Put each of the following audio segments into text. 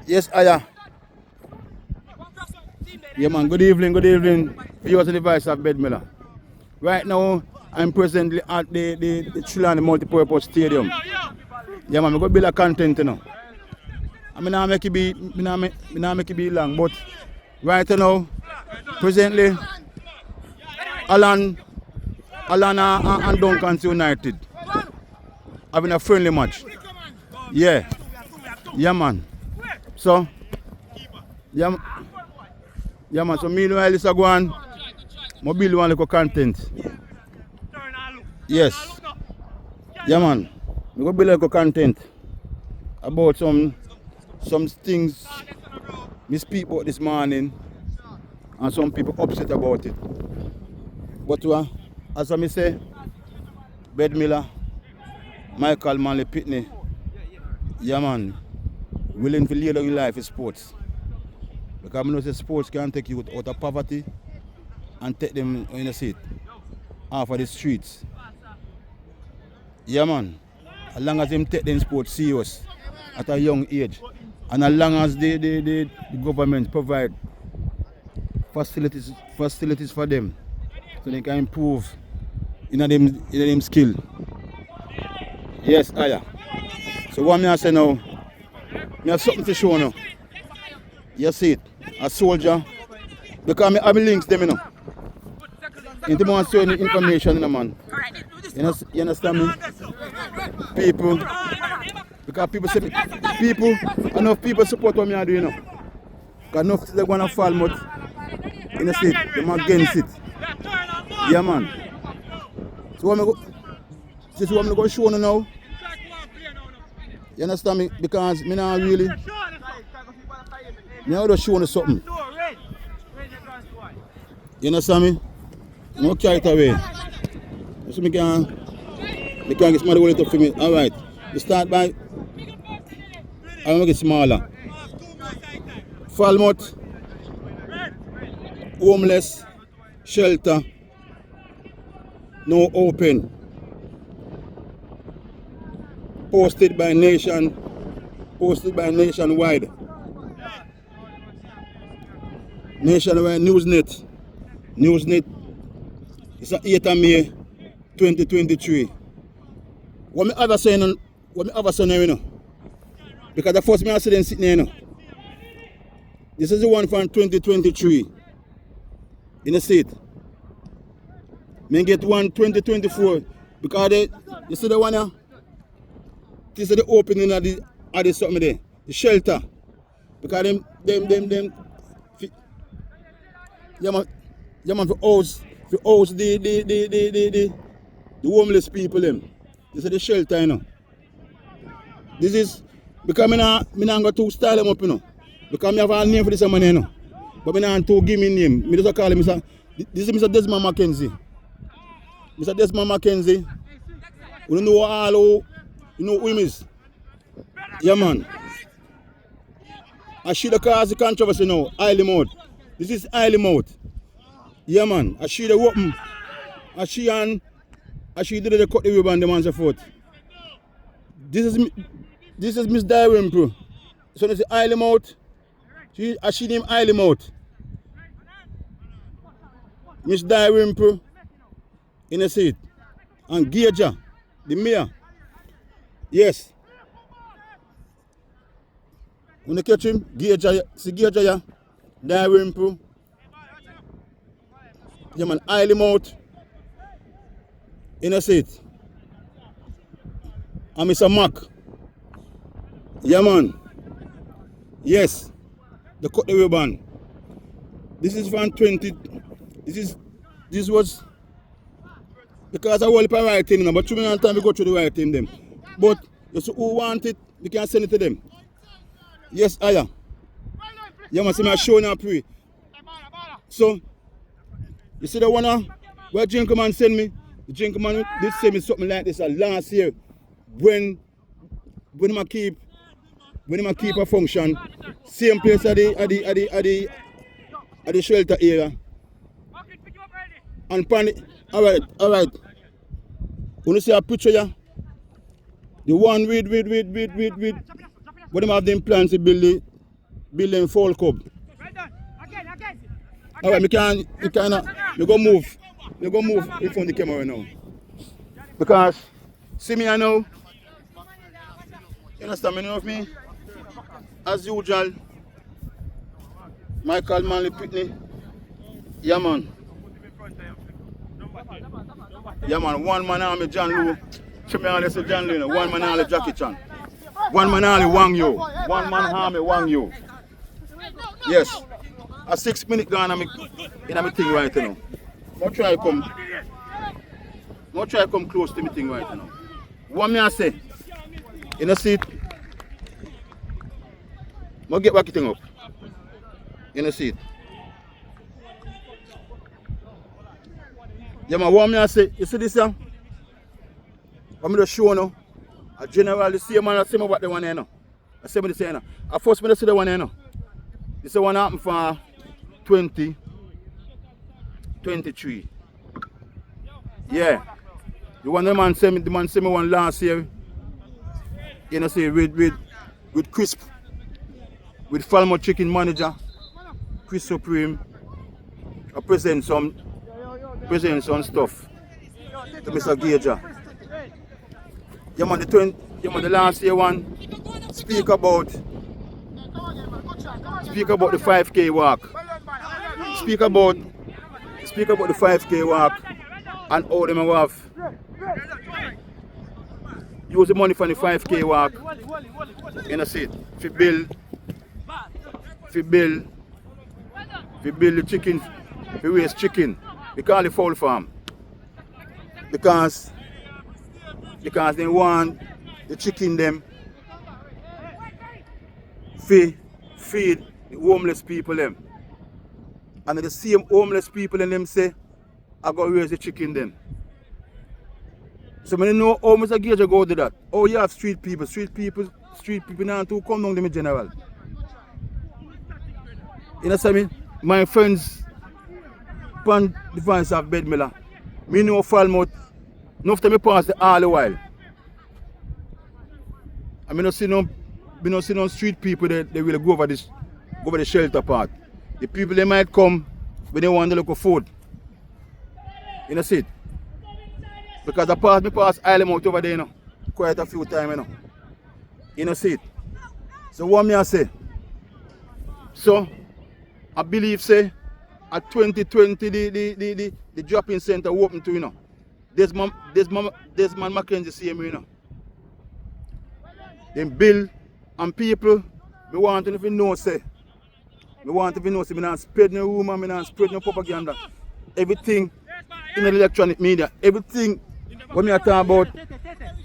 Yes, Aya. Yeah, man. Good evening, viewers and the vice of Bedmiller. Right now, I'm presently at the Chilani Multipurpose Stadium. Yeah, man. I'm going to build a content, you know. I mean, I make it be, make it be long, but right now, presently, Alan and Duncan United having a friendly match. Yeah, yeah, man. So, yeah, yeah, man. So meanwhile, this is going. I build one little content. Yes. Yeah, man. I go build a little content about some things we speak about this morning, and some people upset about it. But as I say, Bedmiller, Michael Manley Pitney, yeah, man, willing to lead your life in sports. Because I know that sports can take you out of poverty and take them in a seat off of the streets. Yeah, man. As long as them take them sports serious at a young age, and as long as the government provide facilities for them, so they can improve in them skill. Yes, Aya. So what I say now, I have something to show now. You see it, a soldier, because I have links them, you know. Into more certain information, you know, man. You understand me? People, because people say, enough people support what I do, you know. Because enough they're going to Falmouth, you know, see it, they're against it. Yeah, man. So this is what I'm going to show you now. You understand me? Because me not really, me just show you something. You understand me? I'm going to carry it away. So me can get somebody hold it up for me. Alright. We start by, I'm going to get smaller. Falmouth, homeless, shelter, no open. Posted by nationwide. Nationwide Newsnet. It's on 8th of May 2023. What me ever say now, you know? Because the first me I see them sitting here, you know. This is the one from 2023. In the state. Me get one 2024 because you see the one here? This is the opening of the something there, the shelter. Because them yeah man for house the homeless people them. This is the shelter, you know. This is because me not go to style them up, you know. Because me have a name for this man, you know. But me not to give me name. Me just call him Mr. This is Mr. Desmond Mackenzie. Mr. Desmond Mackenzie. We don't know all you know who him is. Yeah, man. I should have caused the controversy now. Highly mode. This is highly mode. Yeah, man. I should have opened. I should did cut the ribbon and so forth. This is Miss Diary Pro. So it's highly mode. I should him highly mode. Miss Diary Pro. In a seat. And Gager, the mayor. Yes. When you catch him, Gager, see Gager, yeah? Diary Pro. Yeah, man, highly mouth. In a seat. And Mr. Mac. Yeah, man. Yes. The cut the ribbon. This is from 20. This was because I want the right thing, but too many times we go through the right thing them. But you see who want it, we can send it to them. Yes, Aya. You must see me show and pray. So you see the one where Gentleman send me? The Gentleman did send me something like this last year when I keep a function, same place at the shelter area. And alright. When you see a picture here, the one with what them have them plans to build building fall cub. Alright, me go move in front of the camera now. Because see me I know. You understand me now of me? As usual, Michael Manley Pitney. Yeah man. Yeah man, one man army John Lou. Say John Lou, one man army Jackie Chan. One man army Wang Yo. One man army Wang Yo. Yes. A 6 minute gone in my thing right now. Not try come close to me thing right now. What me I say? You know see it? I'll get back the thing up. You know see it? Yeah man, what me I say? You see this here? What me just show now? A general the same man I say about the one here now. I say me the same now. I first me to see the one here now. This one happened for 2023. Yeah. The one the man sent me one last year. You know say with Crisp. With Falmouth chicken manager. Chris Supreme. I present some stuff to Mr. Gager. Yeah man, the last year one speak about the 5K walk. Speak about the 5K walk and how them have use the money for the 5K walk. You know see it. If you build the chicken, if you raise chicken, we call it fowl farm. Because they want the chicken them feed the homeless people them. And the same homeless people in them say, I go raise the chicken them. So when you know how Mr. Gager go do that. Oh you have street people now to come down to me general. You know what I mean? My friends pan device of bed miller. Me know Falmouth. Enough time me pass the all the while. I mean, see no street people they will go over the shelter part. The people they might come when they want to look for food. You know see it? Because me pass Island out over there, you know, quite a few times, you know. You know see it? So what me I say? So I believe say at 2020 the dropping center open to you know. Desmond Mackenzie same you know. Then Bill and people, me want to know say. Me want to know say me not spread no rumor, me not spread no propaganda. Everything in the electronic media, everything when me I talk about,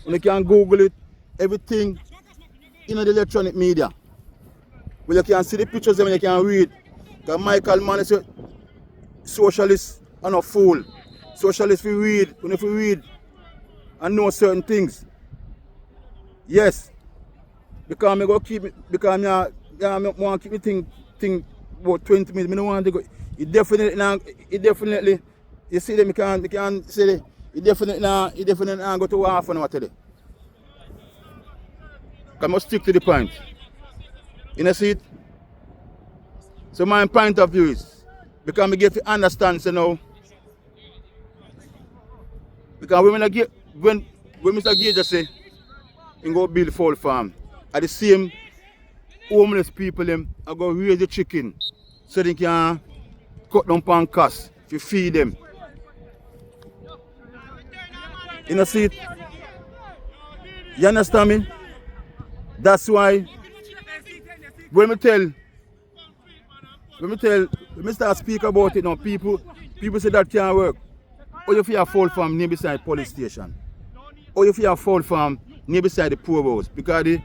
when you can Google it, everything in the electronic media. When you can see the pictures and you can read. Because Michael Mann is a socialist and a fool. Socialists we read, when if we read and know certain things. Yes. Because I go keep it, because I want to keep me think about 20 minutes. I don't want to go. It definitely you see them, you can say it definitely now go to half an hour today. I must stick to the point. You know see it? So my point of view is because I get to understand so now. Because when Mr. Gager say he go build fowl farm, at the same homeless people them I go raise the chicken so they can cut down on costs to feed them. You know see it? You understand me? That's why when me start speak about it now, people say that can't work. Or you feel a fowl farm near beside police station. Or you feel a fowl farm near beside the poor house. Because when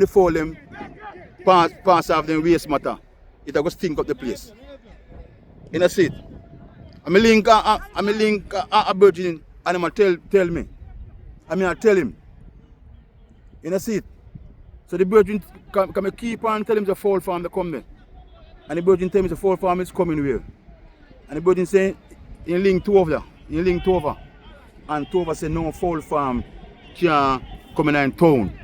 the fowl them pass off them waste matter, it will stink up the place. You know see it? I'm a link a virgin animal tell me. I tell him. You know see it? So the virgin can keep on tell him the fowl farm to come there. And the virgin tell me the fowl farm is coming where. And the virgin say in link two over. In link two over. And two over say no fowl farm can come in town.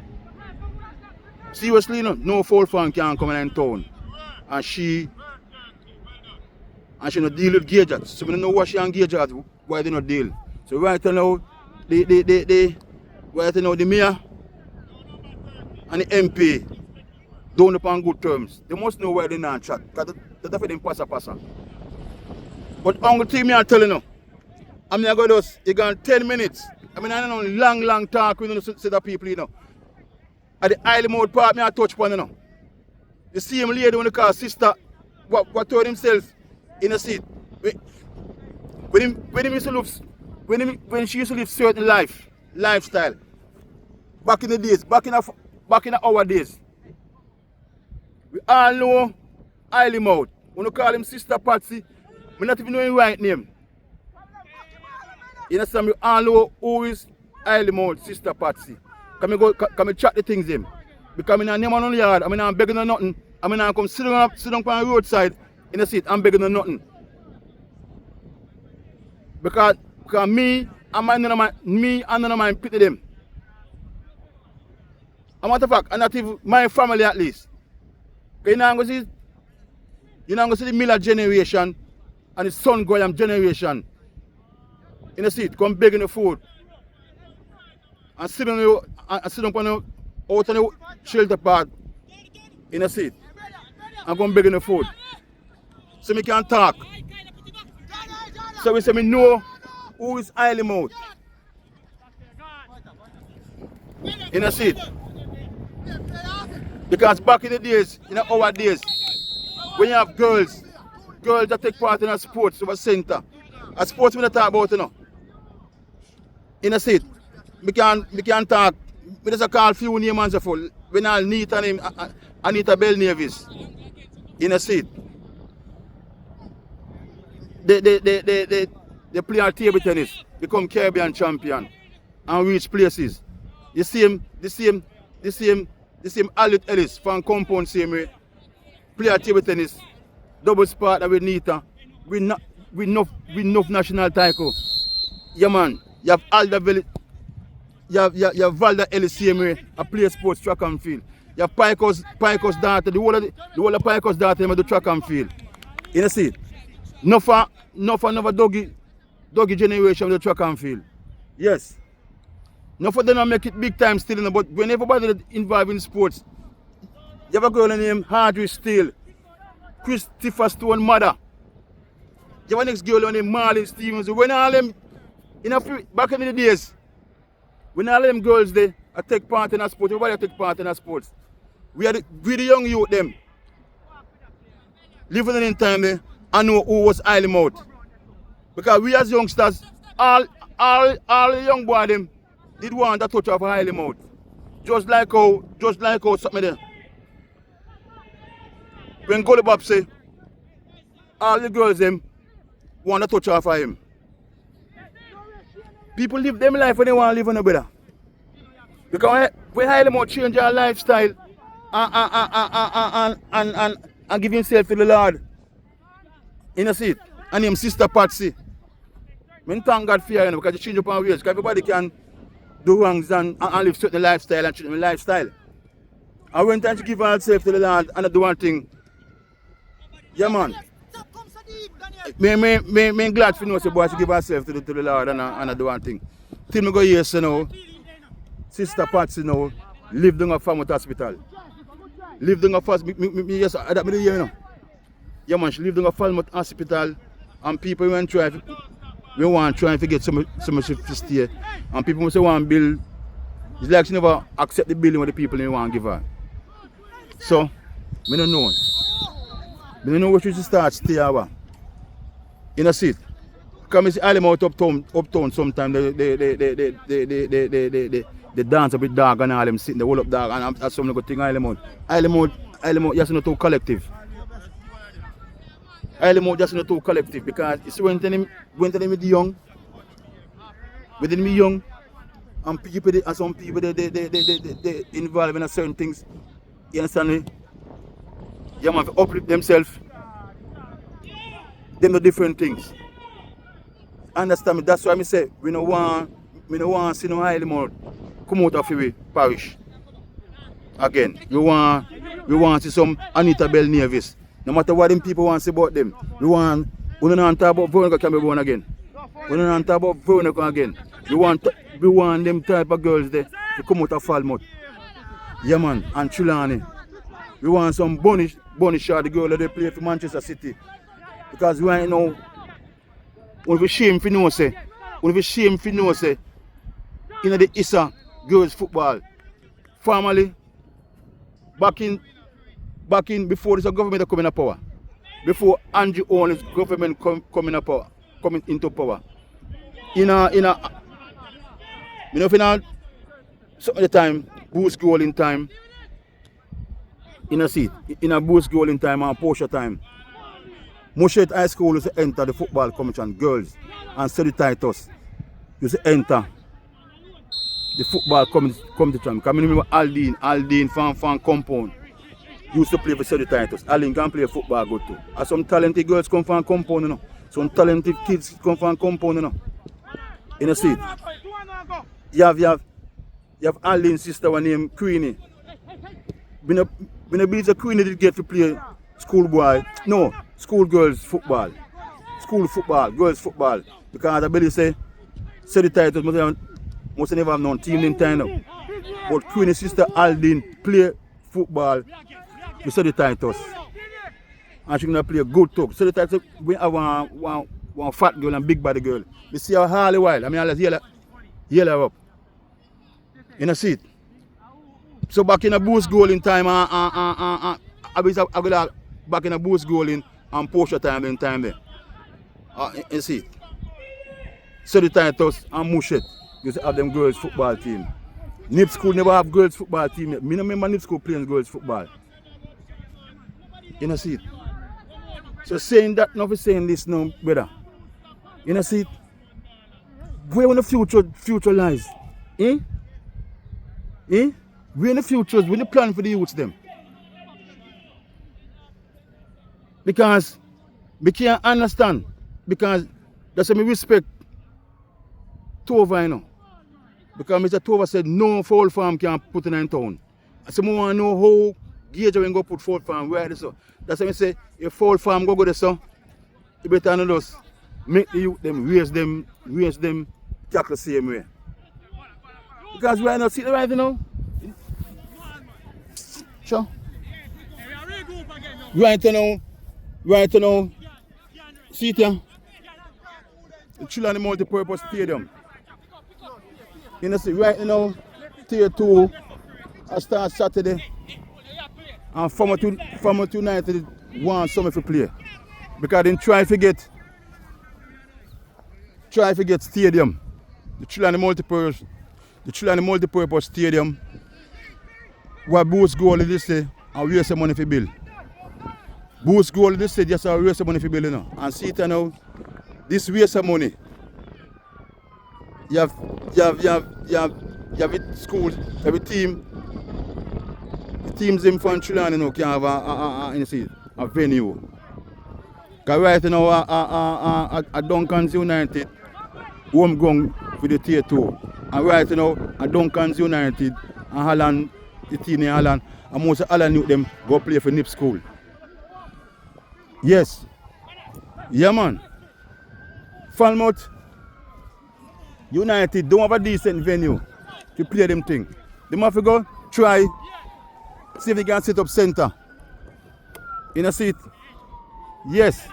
Seriously no fowl farm can come in town. and she not deal with gauges. So I don't know what she engage at, why they not deal. So right now, right now the mayor and the MP don't upon good terms. They must know why they not chat. Because that's for them passa. But Uncle T, me I tell you now, I'm not going to you got 10 minutes. I mean, I don't know, long talk with you see the people, you know. At the Isle Mode Park, me I touch upon, you know. The same lady when they call sister, what told himself in a seat. When she used to live certain lifestyle, back in the days, back in our days, we all know Isle Mode. When you call him Sister Patsy, we not even know his right name. You understand? We all know who is Isle Mode, Sister Patsy. Come and chat the things him. Because I'm not name on the yard, I'm not begging on nothing. I'm not come sit down on the roadside in the seat, I'm begging on nothing. Because me and none of my pity them. A matter of fact, and not even my family at least. Because you know see the Miller generation and the Son Goyam generation in the seat, come begging the food. And sit down on the out on the shelter part in the seat. And come begging the food. So me can talk. So we say me know who is Isle Mode in the seat. Because back in the days, in our days, when you have girls that take part in a sports over center, a sports we don't talk about, you know. In the seat, we can talk. We just call a few names and so forth. When I need a name, Anita Bell Nevis in the seat. They play our table tennis, become Caribbean champion, and reach places. The same Alit Ellis from compound same way. Play our table tennis, double sport with Nita, we enough national title. Yeah man, you have Alda Village, you have Valda Ellis same way, a play sports track and field. You have Pico's daughter, the whole of Pico's daughter do track and field. You see? No for another doggy generation with the track and field. Yes. Not for them to make it big time still, you know, but when everybody involved in sports, you have a girl named Audrey Steele, Christopher Stone mother. You have a next girl named Marlene Stevens. When all them, back in the days, when all them girls they take part in a sport, everybody take part in a sports. We are the young youth them. Living in time there, I know who was Isle Mode. Because we as youngsters, all the young boys them did want a touch of Isle Mode. Just like how something there. When Gully Bob say, all the girls them want a touch of him. People live them life when they want to live on a better. Because when Isle Mode change our lifestyle and give himself to the Lord. In a seat. And him Sister Patsy. I thank God for you, because you change up our ways. Because everybody can do wrongs and live certain lifestyle and treat lifestyle. And when time to give herself to the Lord and do one thing. Yeah man. Me glad for know say boy to give herself to the Lord and do one thing. Till me go here so now. Sister Patsy now lived in a Falmouth hospital. Lived in a yes, that me hear you know. Yeah man, she lived in a Falmouth hospital and people want to try to get so much to stay. And people say want to build. It's like she never accept the building with the people they want to give her. So, I don't know. I don't know what she should start stay over. In a seat. Because I see Isle Mode uptown sometimes they dance a bit dog and all them sitting the whole up dog and that's something good thing Isle Mode. Isle Mode just not too collective. Isle Mode just not too collective because it's when them with young and people and some people they involved in certain things. You understand me? You have to uplift themselves. Them do different things. Understand me? That's why I say we don't want to see no Isle Mode come out of the parish. Again, we want to see some Anita Bell Nevis No matter what them people want to say about them. We don't talk about Veronica can be born again. We don't talk about Veronica again. We want them type of girls there to come out of Falmouth. Yeah man, and Chulani. We want some bunny shot the girl that they play for Manchester City. Because right now, we shame for no say. We shame for no say. In the Issa girls football. Family, back in before this government come in power. Before Andrew Owens government coming into power. You know, some of the time, boost goal in time. In a boost goal in time and Porsche time. Moshet High School used to enter the football commission, girls, and Sedi Titus used to enter the football competition. Because I remember Aldine fan compound used to play for Sedi Titus. Aldine can play football good too. And some talented girls come from compound, you know. Some talented kids come from compound, you know. You know, see it? You have Aldine's sister one named Queenie. When a bit Queenie did get to play school girls football. School football, girls football. Because I believe say the titles must never have known team in time now. But Queenie's sister Aldine play football with the titles. And she gonna play a good talk. So the titles we have one fat girl and big body girl. We see her all the while. I mean I'll yell her up. You know see it? So back in a boost goal in time I go back in a boost goal in and Porsche time there. You see it? So the Titus and Mushet used to have them girls football team. Nip school never have girls football team. Me no remember Nip school playing girls football. You know see it? So saying that, not saying this now, brother. You know see it? Where in the future lies? Eh? Where in the future, when you plan for the youths them? Because we can't understand. Because that's why I respect Tova, you know. Because Mr. Tova said no foul farm can put in town. I said I want to know how Gage when go put foul farm where this so. That's why I say if foul farm go there so, you better not just make the youth them raise them tackle the same way. Because we are not sitting right now. Sure. Right now, see it here. The Chilani Multi-Purpose Stadium. You know, see, right now, Tier 2, I start Saturday. And Falmouth United want something to play. Because they try to get stadium. The Chilani Multi-Purpose Stadium. What boost goal is this say and raise some money for bill. Boost goal this say just raise some money for bill, you know. And see it now, this raise some money. You have it schools, every team. The teams in from Chilani you know, can have a venue. Because right now at Duncan's United, home ground for the Tier 2. And right now at Duncan's United and Holland, the team in Holland, and most of Holland youth them go play for Nip School. Yes. Yeah man. Falmouth United don't have a decent venue to play them thing. They have to go try, see if they can set up center. In a seat. Yes.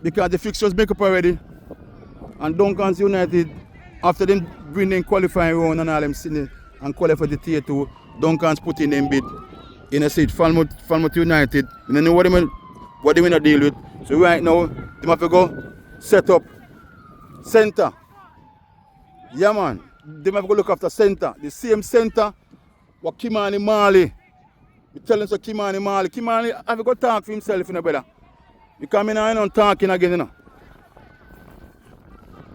Because the fixtures make up already. And Duncan's United, after them bring them qualifying round and all them sitting and qualify for the Tier 2, Duncan's put in them bid. In a seat, Falmouth United. You don't know what they want to deal with. So right now, they have to go set up center. Yeah man, they have to go look after center. The same center what Kimani Marley. We tell him so Kimani have to go talk for himself, you know, brother. Because I don't talking again, you know.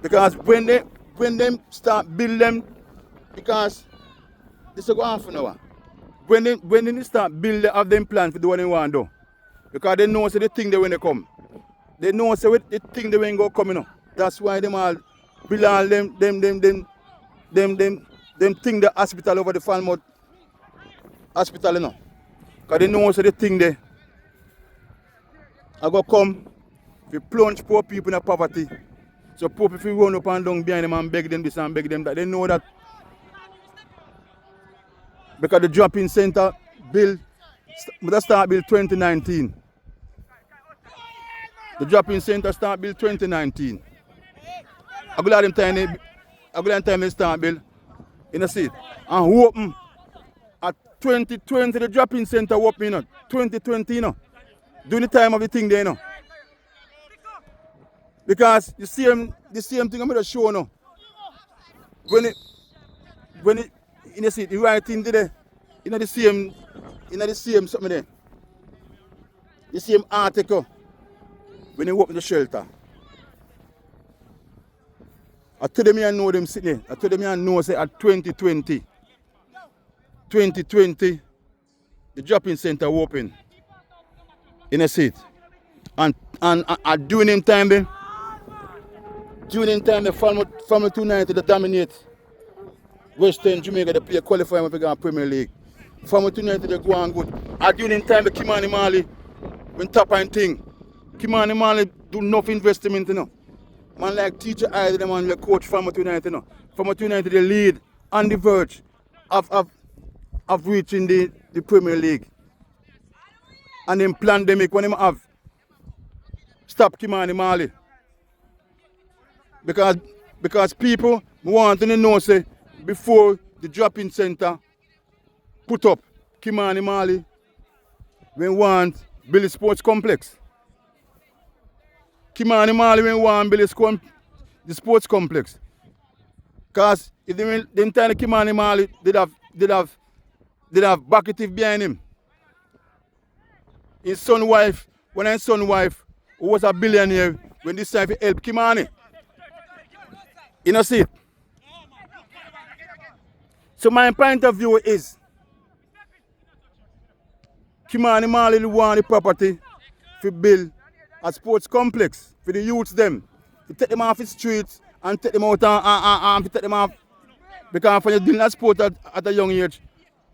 Because when they start build them, because this will go on for an hour. When they start build they have them plan for the one they want to do. Because they know so the thing they when they come. They know so the thing they when go come, you know. That's why them all build all them thing the hospital over the Falmouth hospital, you know. Because they know so the thing they I go come, we plunge poor people in poverty. So poor people run up and down behind them and beg them this and beg them that. They know that because the drop-in center bill, that start bill 2019. The drop-in center start bill 2019. I go let them time they start bill in the seat. And who open at 2020 the drop-in center open, you know, 2020, you know. During the time of the thing there, you know. Because the same thing I'm going to show now. When it in the seat, the right thing there, the same something there. The same article when you open the shelter. I told them I know them sitting there. I told them I know say at 2020, the drop-in center open in a seat. And during them time then, the Falmouth 290 they dominate Western Jamaica, they play qualifying for the Premier League. Falmouth 290 they go on good. And during them time the Kimani Mali when top and thing. Kimani Mali do enough investment, you know. Man like teacher either them and the coach Falmouth 290, you know. Falmouth 290 they lead on the verge of reaching the Premier League. And then pandemic when them have stop Kimani Mali. Because people want to know say before the drop-in center put up Kimani Mali, we want build a sports complex. Kimani Mali we want build the sports complex. Because if they tell Kimani Mali they'd have bucketive behind him. His son wife, when his son wife who was a billionaire when this time he helped Kimani. You know see it? So my point of view is Kimani Mali want the property to build a sports complex for the youths them. To take them off the streets and take them out and take them off. Because when you're doing that sport at a young age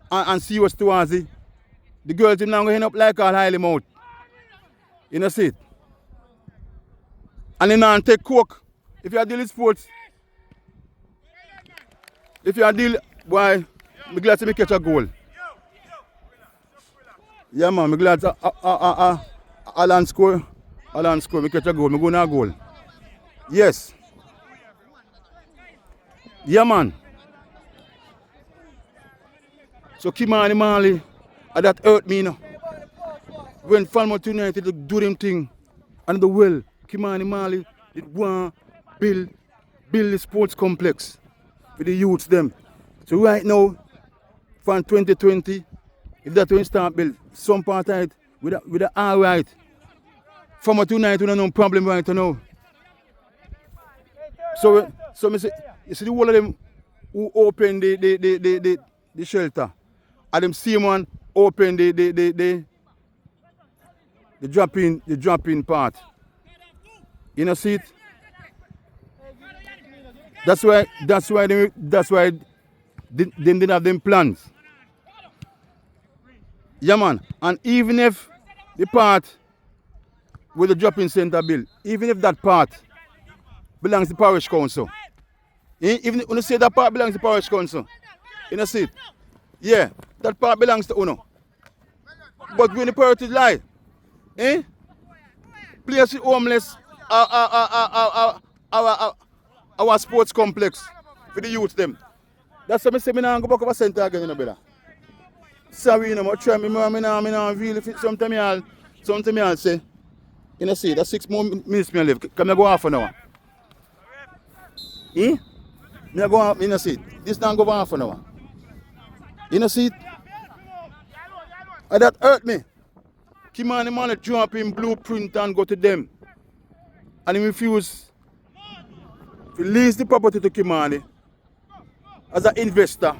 and serious towards it, the girls are now going to end up like all highly mouth. You know see it? And then take coke. If you are dealing sports, if you are dealing, boy, I'm glad to catch a goal. Yeah man, I'm glad Alan score, me catch a goal, me go na goal. Yes. Yeah man. So Kimani Mali, that hurt me, you know. When Falmouth United do them thing, and the well, Kimani Mali did want build the sports complex for the youths them. So right now, from 2020, if that will start build some part of it with a alright. Falmouth United don't have no problem right now. So me say, you see the whole of them who open the shelter. And them same one open the drop-in part. You know see it? That's why they didn't have them plans. Yeah man. And even if the part with the drop-in center bill, even if that part belongs to parish council. Even when you say that part belongs to parish council, you know see it? Yeah, that part belongs to Uno. But when the priority lie, place the homeless, our sports complex for the youth them. That's why I say I don't go back over center again, you know, brother. Sorry, you know, I try me really fit sometimes I'll say, you know, see, that's 6 more minutes me live. Can I go half an hour? Me go half, you know, see, this don't go half an hour. You know, see, and that hurt me. Kimani Mali jump in blueprint and go to them. And he refused to lease the property to Kimani as an investor.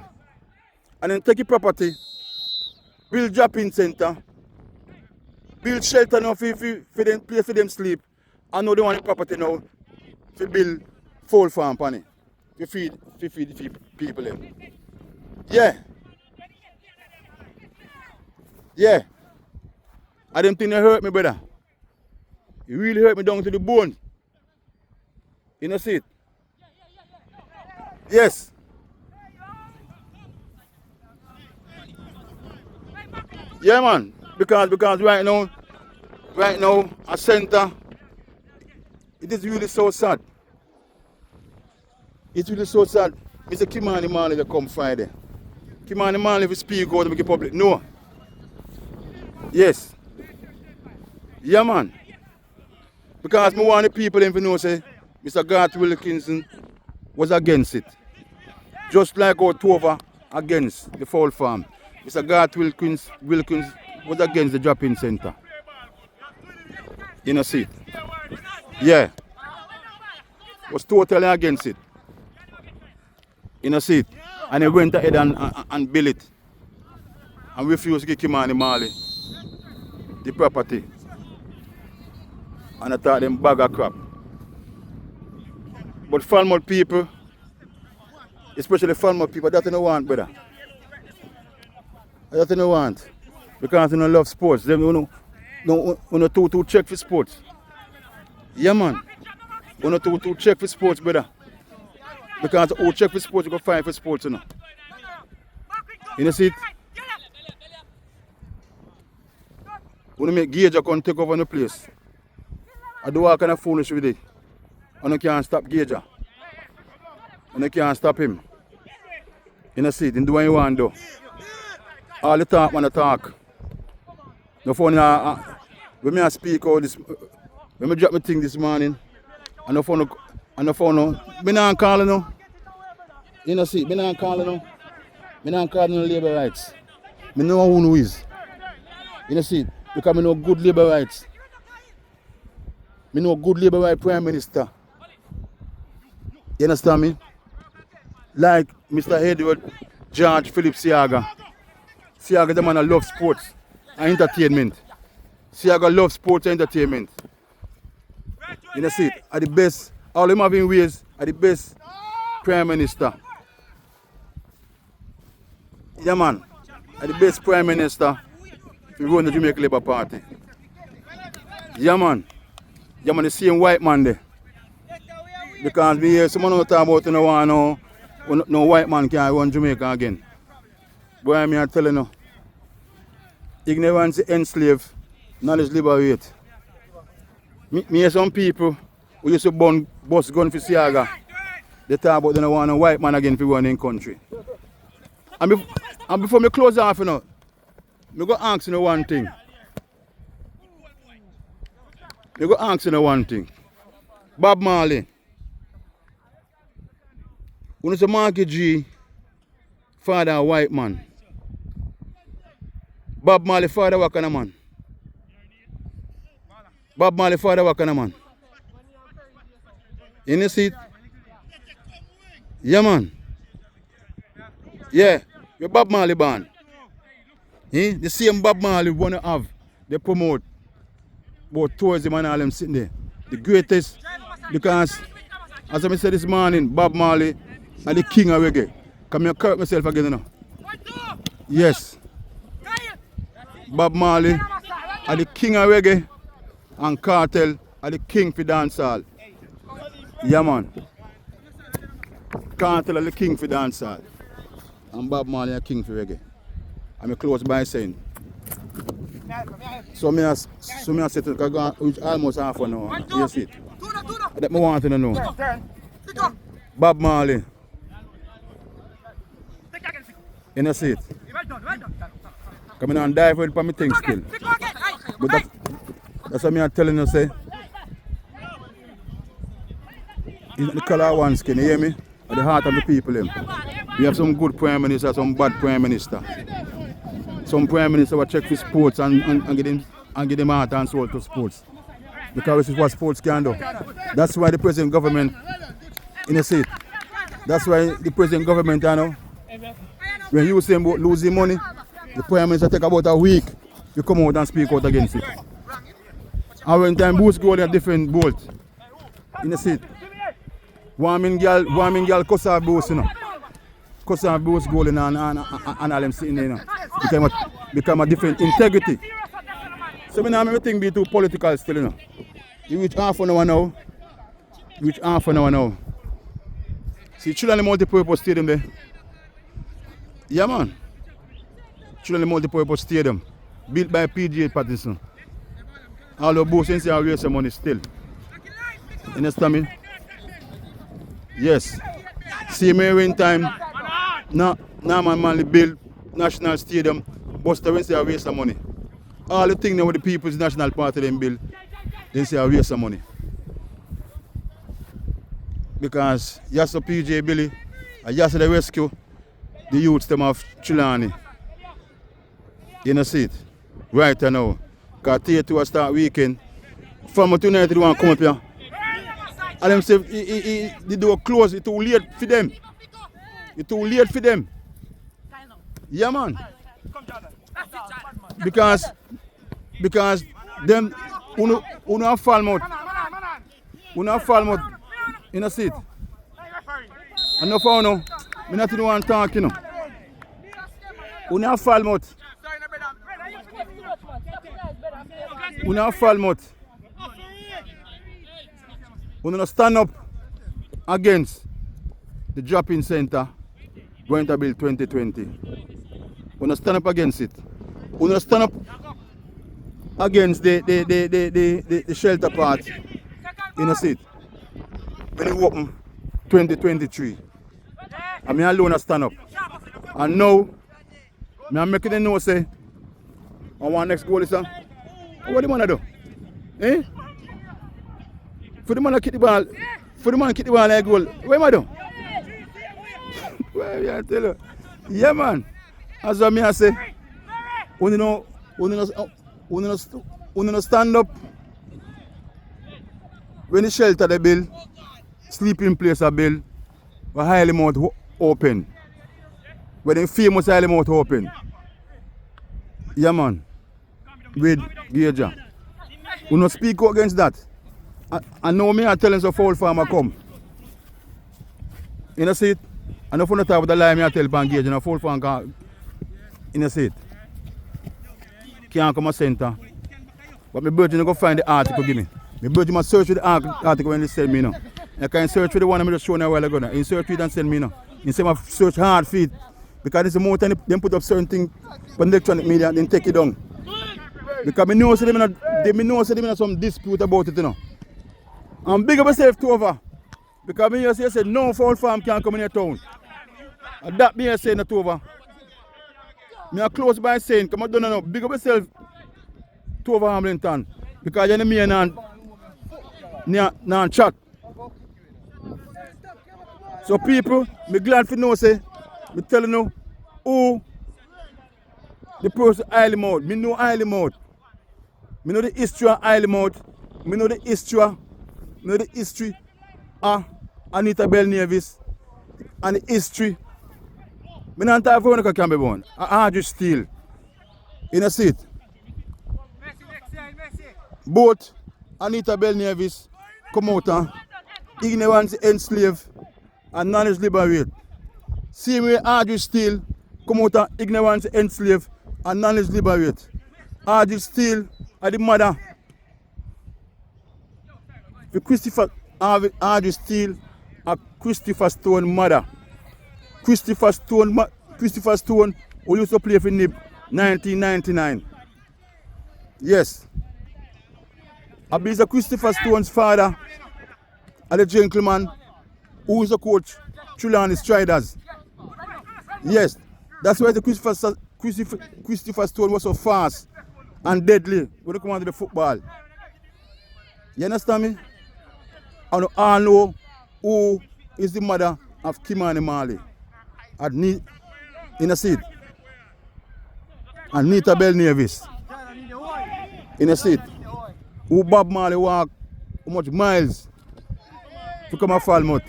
And then take the property, build drop-in center, build shelter now for them play for them sleep. And now they want the property now to build fowl farm on it. To feed the people them. Yeah. Yeah. I don't think they hurt me, brother. It really hurt me down to the bone. You know, see it? Yes. Yeah, man. Because right now, a center, it is really so sad. It's really so sad. Mr. Kimani Marley to come Friday. Kimani Marley, if you speak out to make the public know. Yes. Yeah, man. Because I want the people to know, say, Mr. Garth Wilkinson was against it. Just like our Tova against the fowl farm. Mr. Garth Wilkins was against the drop-in center. You know, see? Yeah. Was totally against it. You know, see? And he went ahead and built it. And refused to give Kimani Marley the property. And I thought them bag of crap. But Falmouth people, especially Falmouth people, that they don't want, brother. That they don't want. Because they don't love sports. They don't too check for sports. Yeah, man. They don't too check for sports, brother. Because who check for sports, you go find for sports, you know. You know, see it? When you make Gage come take over the place, I do all kind of foolish with it. And you can't stop Gage. And you can't stop him. You know, see it? You do what you want to do. All the talk, man, the talk. No phone, when I speak out this, when I drop my thing this morning, and no phone, me not calling no. You know, see, me not calling no. Me not calling no labor rights. Me know who is. You know, see, because me know good labor rights. Me know good labor rights Prime Minister. You understand me? Like Mr. Edward George Philip Siaga. Siaga, the man that loves sports and entertainment. Siaga loves sports and entertainment. You know, see, are the best, all them having ways, are the best Prime Minister. Yeah, man, are the best Prime Minister to run the Jamaica Labour Party. Yeah, man. Yeah, man, the same white man there. Because me hear someone talk about no white man can run Jamaica again. Boy, I'm telling you, ignorance enslave, knowledge liberate. Me hear some people who used to burn bus gun for Siaga. They talk about they don't want a white man again to run in country. And before me close off, you know, me go ask you one thing. Me go ask you one thing. Bob Marley. When it's a Marky G, father a white man. Bob Marley father what kind of man? Bob Marley father what kind of man? You see it? Yeah, man. Yeah, we Bob Marley band. Eh? The same Bob Marley wanna have, they promote about tourism and all them sitting there. The greatest, because as I said this morning, Bob Marley is the king of reggae. Come here, correct myself again, you know. Yes. Bob Marley is the king of reggae and Cartel is the king for dancehall. Yeah, man. Cartel is the king for dancehall. And Bob Marley is the king for reggae. I'm close by saying. So I said to go almost half an hour. You see it? That I want to know. Bob Marley. You know see it? Come on, dive with my thing still. But that's what I'm telling you, say. It's the color of one skin, you hear me? At the heart of the people. We have some good prime minister, some bad prime minister. Some prime minister will check for sports and give them heart and soul to sports. Because this is what sports can do. That's why the present government, in the seat. That's why the present government, you know, when you say about losing money, the prime minister take about a week to come out and speak out against it. And when time boost go in a different boat, in the seat. Warming girl cuss her boost, you know. Cuss her boost goal in and all them sitting there, you know. Become a different integrity. So I don't think be too political still, you know. You reach half an hour now. You reach half an hour now. See, children multi-purpose stadium there. Yeah, man. Children multi-purpose stadium. Built by PGA Pattinson. All the both since they are raising money still. You understand me? Yes. Same rain time. Now man build national stadium. But when they are raising money. All the things with the People's National Party them build. Then say I waste some money. Because yes, the PJ Billy, and yes, the rescue the youths them of Chilani. You know see it? Right now. Because Tier 2 start weekend. Falmouth United want to come up here. And them say the door closed, it's too late for them. It's too late for them. Yeah man. Because them uno have Falmouth. Uno have Falmouth. You know see it? And no for no. I not even want to talk, you know. Uno have Falmouth. Uno have Falmouth. Uno stand up against the drop-in center going to build 2020. Uno stand up against it. Uno stand up against the shelter part. You know see it? When it open 2023. And me alone stand up. And now, I'm making them know say, I want next goal is what do you want to do? Eh? For the man to kick the ball, like goal, what am I doing? Well, I tell you. Yeah man. As I say, when you stand up, when the shelter they build, sleeping place are built, the highly mouth open. When the famous highly mouth open. Yeah man. With Gager. We not speak out against that. I know me I tell them so foul farmer come. You know see it? I know from the top of the line me I tell Pan Gage and a foul farmer can, you know see it? Can't come a center. But my bird go find the article give me. My bird must search for the article when they send me now. I can search for the one I just shown a while ago now. You search for it and send me now. Instead of search hard for it. Because it's the more time they put up certain things on the electronic media and then take it down. Because I know they have some dispute about it, you know. I'm big up myself to over. Because me just say no foul farm can't come in your town. And that me say not over. Me are close by saying, come on, don't know, big up myself to over Hamilton. Because you know me and nan chat. So people, me glad for know say, me telling you who the person highly mode. Me know highly mode. Me know the history of highly mode. Me know the history of Anita Bell Nevis and the history. Me not talk for one can be born. I just steal. You know see it? Both Anita Bell Nevis come out and ignorance enslave and knowledge liberate. Same way Audrey Steele come out and ignorance enslave and knowledge liberate. Audrey Steele are the mother. The Audrey Steele are Christopher Stone mother. Christopher Stone who used to play for NIB 1999. Yes. Abisa Christopher Stone's father and the gentleman who is the coach Trelawney Striders. Yes, that's why the Christopher Stone was so fast and deadly when it comes to the football. You understand me? And all know who is the mother of Kimani Marley. In a seat. And Nita Bell Nevis. In a seat. Who Bob Marley walk how much miles to come to Falmouth.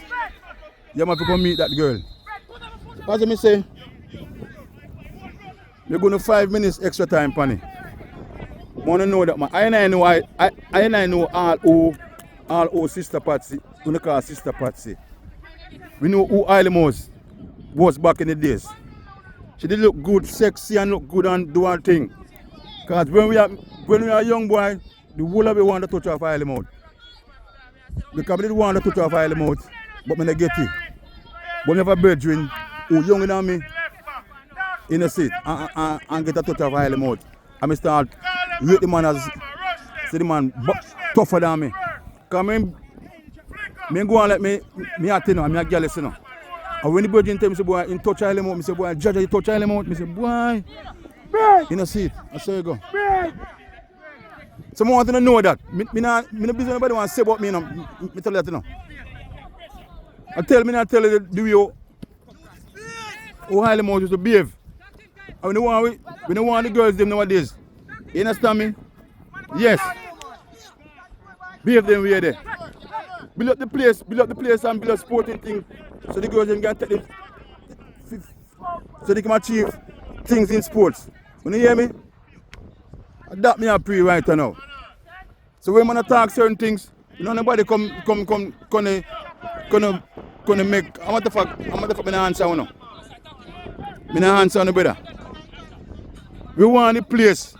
You have to come meet that girl. As I say, we're going to 5 minutes extra time, Panny. I want to know that, man. I know all who Sister Patsy, we call Sister Patsy. We know who Eileen was back in the days. She did look good, sexy, and look good and do her thing. Because when we are young boy, the whole of we want to touch off Eileen. Because I didn't want to touch off Isle mouth, but I get it. But I have a brethren who younger than me in the seat and get a touch off Isle mouth. And I start rate the man as see the man tougher than me. Because I go on like me at you know, I'm jealous you know. And when the brethren tell me say boy in touch Isle mouth, I say boy judge you touch Isle mouth, I say boy in the seat. I say you go. Someone want to know that. Me not business nobody want to say about me, you know. Me tell you that, you know. I tell you the way how Highly Mount used to behave. And we don't want the girls them nowadays. You understand me? Yes. Behave them way there. Build up the place and build up sporting things so the girls them can take them so they can achieve things in sports. You hear me? That me a pray right now. So when I talk certain things, you know nobody come make I'm what the fuck me answer you know. Me not answer no brother. We want the place.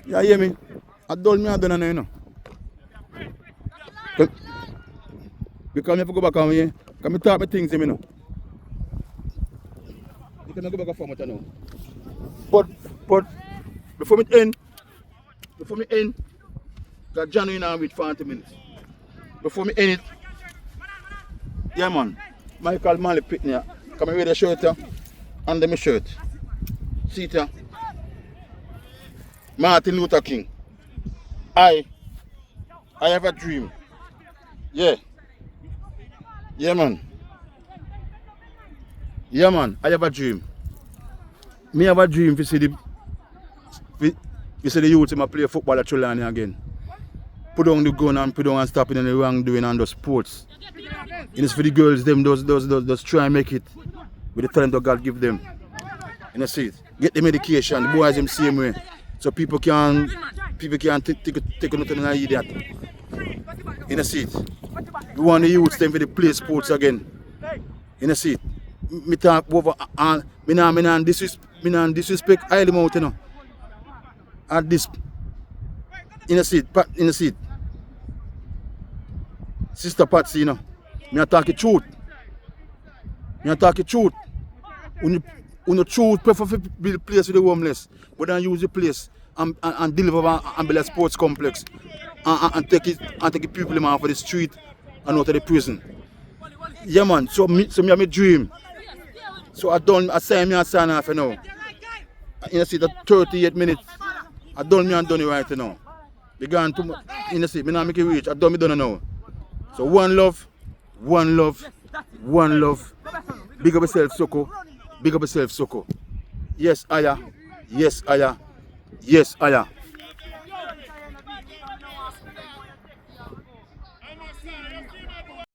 You hear me? I told me I don't know you know. Because I go back on here, come talk my things you know. You can go back and form it now. But before me end, because John will now with 40 minutes. Before me end it, yeah man, Michael Malley pick me up. Come and wear the shirt here, under my shirt. See it here. Martin Luther King. I have a dream. Yeah. Yeah man. Yeah man, I have a dream. Me have a dream to see the youth in play football at Trelawny again. Put down the gun and stop it in the wrongdoing and the sports. It is for the girls them those try and make it with the talent that God give them. You know see it. Get the medication, the boys them same way. So people can take nothing and idiot. You know see it. We want the youth them for the play sports again. You know see it. Me talk over and me nah disrespect Highly Mount, you know. At this in the seat. Sister Patsy, you know. Me talk the truth. When you truth prefer to build a place with the homeless, but then use the place and deliver and build a sports complex and take it people man for the street and out of the prison. Yeah man, so me have a dream. So I sign off you know. You see that 38 minutes. I done it right now. Began to you see, me not make it reach. I done now. So one love. Big up yourself, Soko. Yes, Aya.